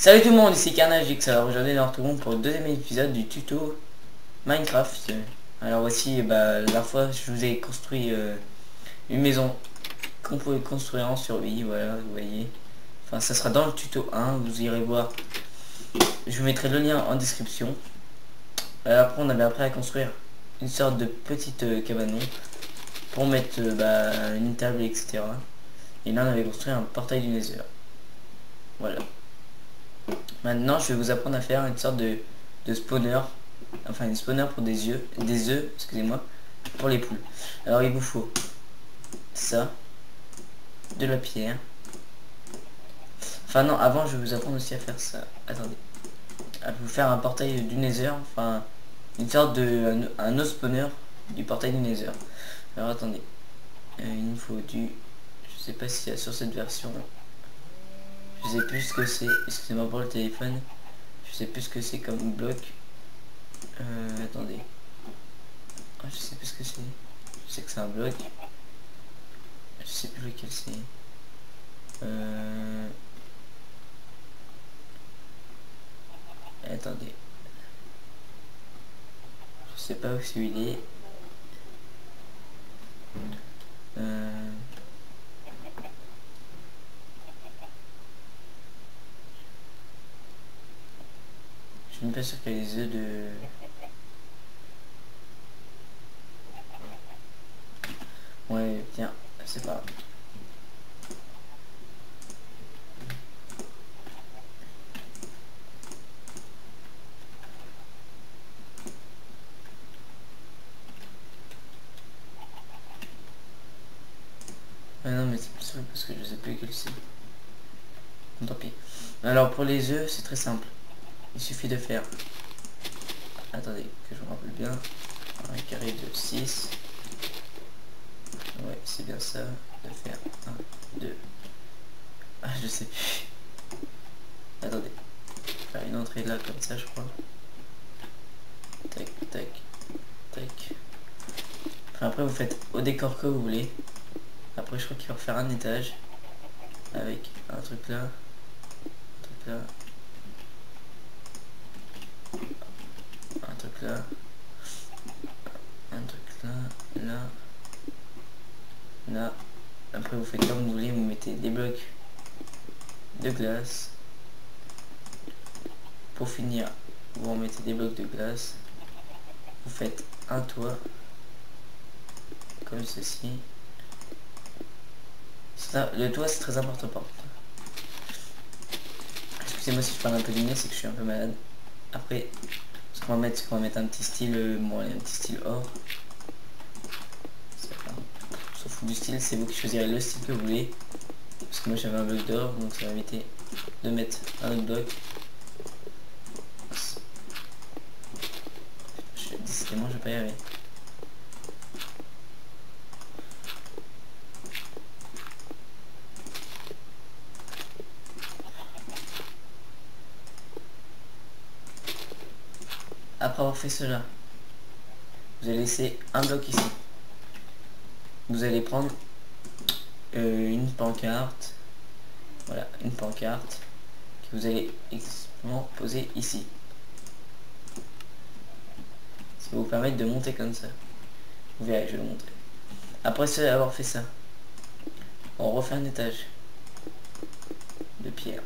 Salut tout le monde, ici Carnagix. Alors aujourd'hui nous nous retrouvons pour le deuxième épisode du tuto Minecraft. Alors voici, la dernière fois je vous ai construit une maison qu'on pouvait construire en survie, voilà, vous voyez. Enfin ça sera dans le tuto 1, vous irez voir. Je vous mettrai le lien en description. Après on avait appris à construire une sorte de petite cabanon pour mettre une table, etc. Et là on avait construit un portail du Nether. Voilà. Maintenant, je vais vous apprendre à faire une sorte de spawner, enfin une spawner pour des œufs, excusez-moi, pour les poules. Alors il vous faut ça, de la pierre. Enfin non, avant je vais vous apprendre aussi à faire ça. Attendez, à vous faire un portail du Nether, enfin une sorte de un autre spawner du portail du Nether. Alors attendez, il nous faut du, je sais pas s'il y a sur cette version. Je sais plus ce que c'est, excusez-moi pour le téléphone. Je sais plus ce que c'est comme bloc. Attendez. Ah, je sais plus ce que c'est. Je sais que c'est un bloc. Je sais plus lequel c'est. Attendez. Je sais pas où c'est où il est. Je suis même pas sûr qu'il y a des œufs de... Ouais, tiens, c'est pas grave. Ah non, mais c'est plus simple parce que je sais plus lequel c'est. Bon, tant pis. Alors pour les œufs, c'est très simple. Il suffit de faire... Attendez, que je me rappelle bien. Un carré de 6. Ouais, c'est bien ça. De faire 1, 2. Ah, je sais plus. Attendez. Faire une entrée là, comme ça, je crois. Tac, tac, tac. Enfin, après, vous faites au décor que vous voulez. Après, je crois qu'il va refaire un étage. Avec un truc là. Un truc là. Un truc là. Un truc là. Là. Là. Après, vous faites comme vous voulez. Vous mettez des blocs de glace. Pour finir, vous remettez des blocs de glace. Vous faites un toit. Comme ceci. Ça, le toit, c'est très important par contre. Excusez-moi si je parle un peu du nez, c'est que je suis un peu malade. Après, ce qu'on va mettre, c'est qu'on va mettre un petit style, bon, un petit style or. On s'en fout du style, c'est vous qui choisirez le style que vous voulez. Parce que moi j'avais un bloc d'or, donc ça va m'éviter de mettre un autre bloc. Décidément, je vais pas y arriver. Après avoir fait cela, vous allez laisser un bloc ici. Vous allez prendre une pancarte. Voilà, une pancarte que vous allez exactement poser ici. Ça va vous permettre de monter comme ça. Vous verrez, je vais le montrer. Après avoir fait ça, on refait un étage de pierre.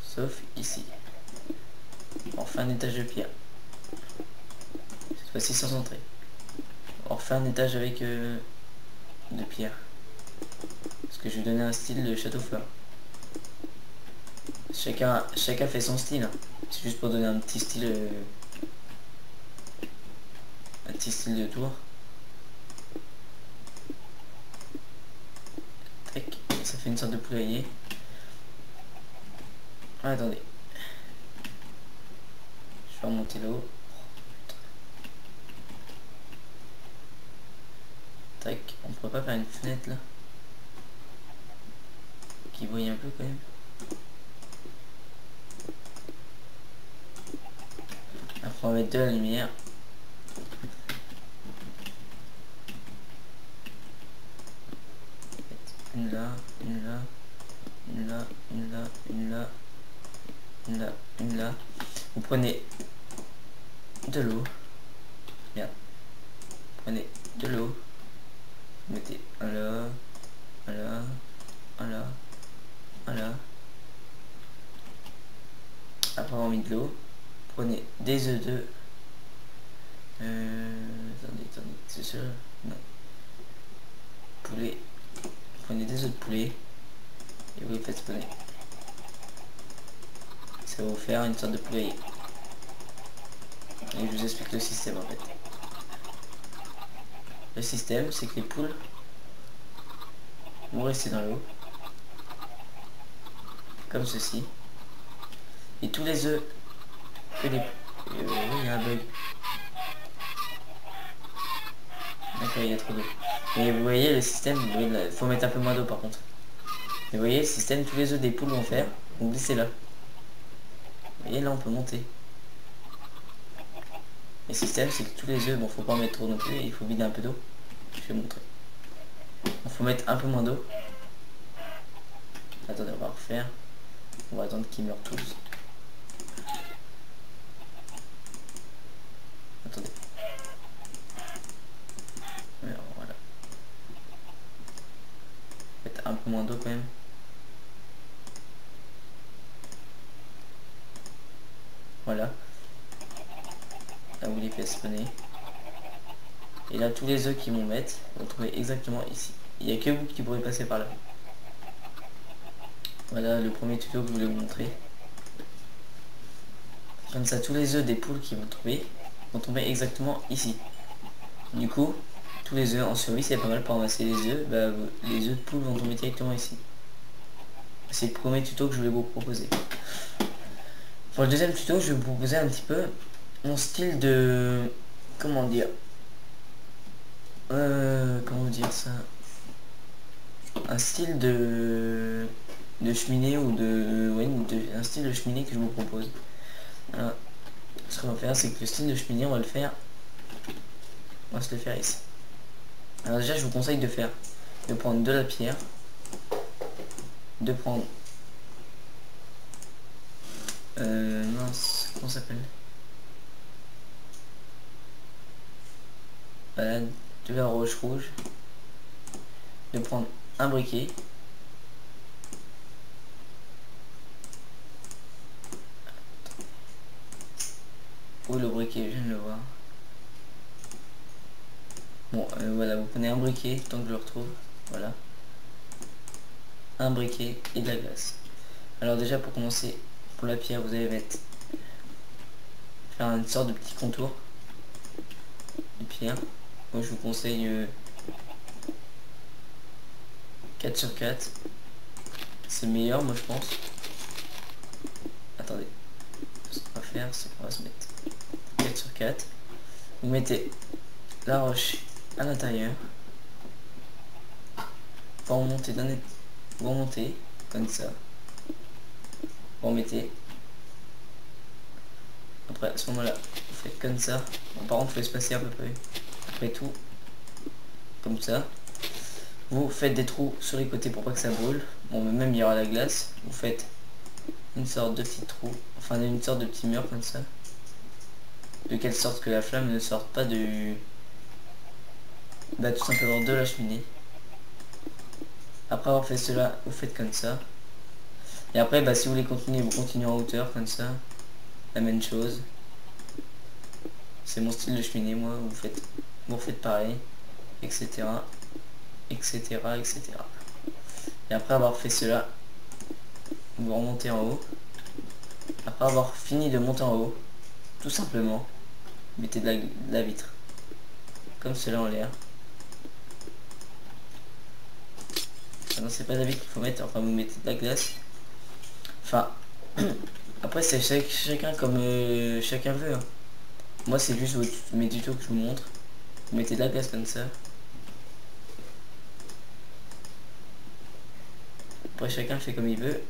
Sauf ici. On refait un étage de pierre. Cette fois-ci sans entrer. On refait un étage avec de pierre. Parce que je vais donner un style de château fort. Chacun fait son style. Hein. C'est juste pour donner un petit style de tour. Tac, ça fait une sorte de poulailler. Ah, attendez. Je vais remonter là-haut. Tac, on pourrait pas faire une fenêtre là qui brille un peu quand même. Après on va mettre de la lumière. Une là, une là. une là, une là, une là, une là, une là. Vous prenez de l'eau. Bien. Prenez de l'eau. Vous mettez un là, un là, un là, un là. Après avoir mis de l'eau, prenez des œufs de... attendez, c'est ça? Non. Poulet. Prenez des œufs de poulet et vous les faites spawner. Ça va vous faire une sorte de poulailler. Et je vous explique le système en fait. Le système, c'est que les poules vont rester dans l'eau, comme ceci. Et tous les œufs que les... il y a un bug. D'accord, il y a trop d'eau. Mais vous voyez le système, il faut mettre un peu moins d'eau par contre. Mais vous voyez le système, tous les œufs des poules vont glisser là. Vous voyez là on peut monter. Le système c'est que tous les œufs, bon faut pas en mettre trop non plus, il faut vider un peu d'eau. Je vais montrer. Il faut mettre un peu moins d'eau. Attendez, on va refaire. On va attendre qu'ils meurent tous. Attendez. Alors, voilà. Mettre un peu moins d'eau quand même. Voilà. Là vous les faites spawner. Et là tous les œufs qu'ils vont mettre, vous le trouvez exactement ici. Il n'y a que vous qui pourrez passer par là. Voilà le premier tuto que je voulais vous montrer. Comme ça tous les œufs des poules qui vont tomber exactement ici. Du coup, tous les œufs en survie c'est pas mal pour ramasser les œufs. Bah, les œufs de poule vont tomber directement ici. C'est le premier tuto que je voulais vous proposer. Pour le deuxième tuto, je vais vous proposer un petit peu mon style de... Comment dire ça, un style de cheminée ou de... Ouais, un style de cheminée que je vous propose. Alors, ce qu'on va faire, c'est que le style de cheminée, on va se le faire ici. Alors déjà, je vous conseille de prendre de la pierre, de prendre... mince, comment ça s'appelle? Voilà, de la roche rouge, de prendre un briquet, où le briquet, je viens de le voir. Bon, voilà, vous prenez un briquet, tant que je le retrouve, voilà. Un briquet et de la glace. Alors déjà, pour commencer, pour la pierre, vous allez faire une sorte de petit contour de pierre. Moi, je vous conseille 4 sur 4. C'est meilleur, moi, je pense. Attendez. Ce qu'on va faire, c'est qu'on va se mettre 4 sur 4. Vous mettez la roche à l'intérieur. Vous remontez comme ça. Vous remettez. Après, à ce moment-là, vous faites comme ça. Bon, par contre, il faut espacer un peu près. Après tout, comme ça. Vous faites des trous sur les côtés pour pas que ça brûle. Bon, mais même il y aura la glace. Vous faites une sorte de petit trou, enfin une sorte de petit mur comme ça. De quelle sorte que la flamme ne sorte pas du... Bah tout simplement de la cheminée. Après avoir fait cela, vous faites comme ça. Et après, bah, si vous voulez continuer, vous continuez en hauteur comme ça. La même chose. C'est mon style de cheminée, moi. Vous refaites pareil, etc. etc. etc. Et après avoir fait cela, vous remontez en haut. Après avoir fini de monter en haut, tout simplement, mettez de la vitre. Comme cela en l'air. Non, c'est pas de la vitre qu'il faut mettre, enfin vous mettez de la glace. Enfin, après c'est chacun comme chacun veut. Hein. Moi c'est juste mes tutos que je vous montre. Vous mettez de la glace comme ça. Après chacun fait comme il veut.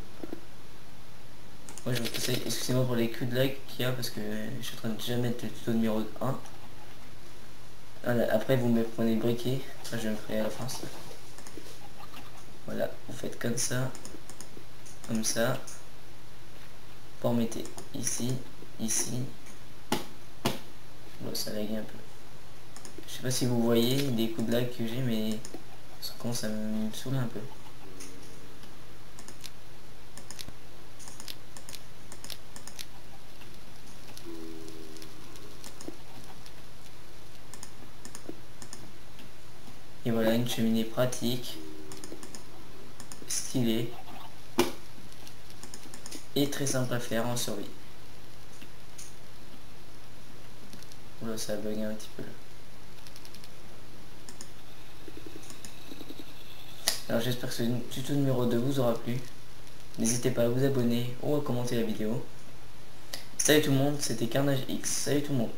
Moi je vous conseille, excusez-moi pour les coups de lag qu'il y a parce que je suis en train de déjà mettre le tuto numéro 1. Voilà, après vous me prenez le briquet. Enfin, je vais me créer à la fin ça. Voilà, vous faites comme ça. comme ça. Pour mettre ici, ici. Bon, ça lag un peu. Je sais pas si vous voyez des coups de lag que j'ai, mais ça commence à me saouler un peu. Et voilà, une cheminée pratique, stylée et très simple à faire en survie. Oula, ça a bugué un petit peu là. Alors j'espère que ce tuto numéro 2 vous aura plu. N'hésitez pas à vous abonner ou à commenter la vidéo. Salut tout le monde, c'était Carnage X. Salut tout le monde.